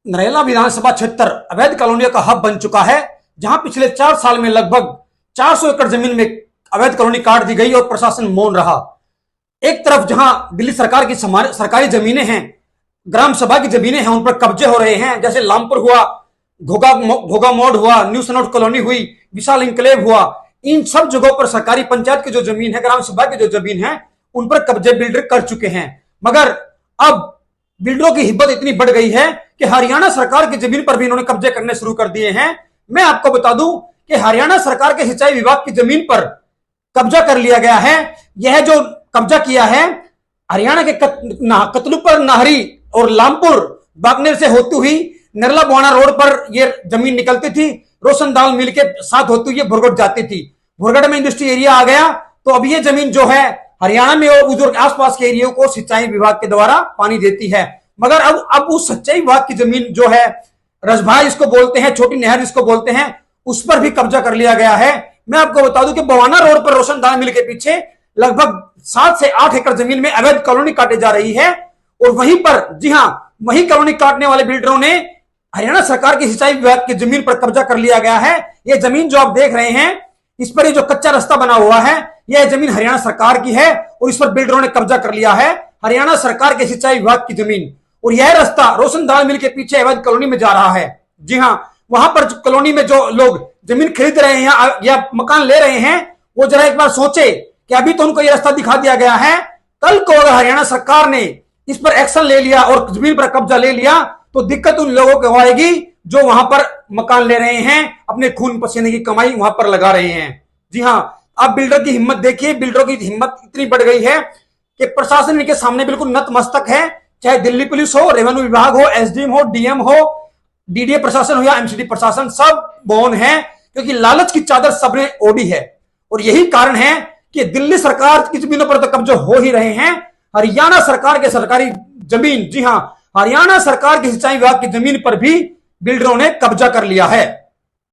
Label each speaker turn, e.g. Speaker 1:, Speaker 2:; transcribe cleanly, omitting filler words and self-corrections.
Speaker 1: नरेला विधानसभा क्षेत्र अवैध कॉलोनियों का हब बन चुका है, जहां पिछले 4 साल में लगभग 400 एकड़ जमीन में अवैध कॉलोनी काट दी गई और प्रशासन मौन रहा। एक तरफ जहां दिल्ली सरकार की सरकारी जमीनें हैं, ग्राम सभा की जमीनें हैं, उन पर कब्जे हो रहे हैं, जैसे लामपुर हुआ, घोगा मोड़ हुआ, न्यू सनौट कॉलोनी हुई, विशाल इंक्लेव हुआ। इन सब जगहों पर सरकारी पंचायत की जो जमीन है, ग्राम सभा की जो जमीन है, उन पर कब्जे बिल्डर कर चुके हैं। मगर अब बिल्डरों की हिम्मत इतनी बढ़ गई है कि हरियाणा सरकार की जमीन पर भी इन्होंने कब्जे करने शुरू कर दिए हैं। मैं आपको बता दूं कि हरियाणा सरकार के सिंचाई विभाग की जमीन पर कब्जा कर लिया गया है। यह जो कब्जा किया है, हरियाणा के कतलुपर नाहरी और लामपुर बागनेर से होती हुई नरला बुआना रोड पर यह जमीन निकलती थी, रोशन दाल मिल के साथ होती हुई भुरगट जाती थी। भुरगट में इंडस्ट्री एरिया आ गया, तो अब ये जमीन जो है हरियाणा में और उधर आसपास के एरिया को सिंचाई विभाग के द्वारा पानी देती है। मगर अब उस सिंचाई विभाग की जमीन जो है, रसभाई इसको बोलते हैं, छोटी नहर इसको बोलते हैं, उस पर भी कब्जा कर लिया गया है। मैं आपको बता दूं कि बवाना रोड पर रोशन दाल मिल के पीछे लगभग 7 से 8 एकड़ जमीन में अवैध कॉलोनी काटे जा रही है। और वहीं पर, जी हां, वहीं कॉलोनी काटने वाले बिल्डरों ने हरियाणा सरकार की सिंचाई विभाग की जमीन पर कब्जा कर लिया गया है। यह जमीन जो आप देख रहे हैं, इस पर ये जो कच्चा रास्ता बना हुआ है, यह जमीन हरियाणा सरकार की है और इस पर बिल्डरों ने कब्जा कर लिया है, हरियाणा सरकार के सिंचाई विभाग की जमीन। और यह रास्ता रोशन दाल मिल के पीछे अवैध कॉलोनी में जा रहा है। जी हां, वहां पर कॉलोनी में जो लोग जमीन खरीद रहे हैं या मकान ले रहे हैं, वो जरा एक बार सोचे कि अभी तो उनको यह रास्ता दिखा दिया गया है, कल को अगर हरियाणा सरकार ने इस पर एक्शन ले लिया और जमीन पर कब्जा ले लिया, तो दिक्कत उन लोगों को आएगी जो वहां पर मकान ले रहे हैं, अपने खून पसीने की कमाई वहां पर लगा रहे हैं। जी हां, आप बिल्डर की हिम्मत देखिए, बिल्डरों की हिम्मत इतनी बढ़ गई है कि प्रशासन इनके सामने बिल्कुल नतमस्तक है। चाहे दिल्ली पुलिस हो, रेवेन्यू विभाग हो, एसडीएम हो, डीएम हो, डीडीए प्रशासन हो या एमसीडी प्रशासन, सब मौन है, क्योंकि लालच की चादर सबने ओढ़ी है। और यही कारण है कि दिल्ली सरकार की जमीनों पर तो कब्जे हो ही रहे हैं, हरियाणा सरकार के सरकारी जमीन, जी हां, हरियाणा सरकार की सिंचाई विभाग की जमीन पर भी बिल्डरों ने कब्जा कर लिया है।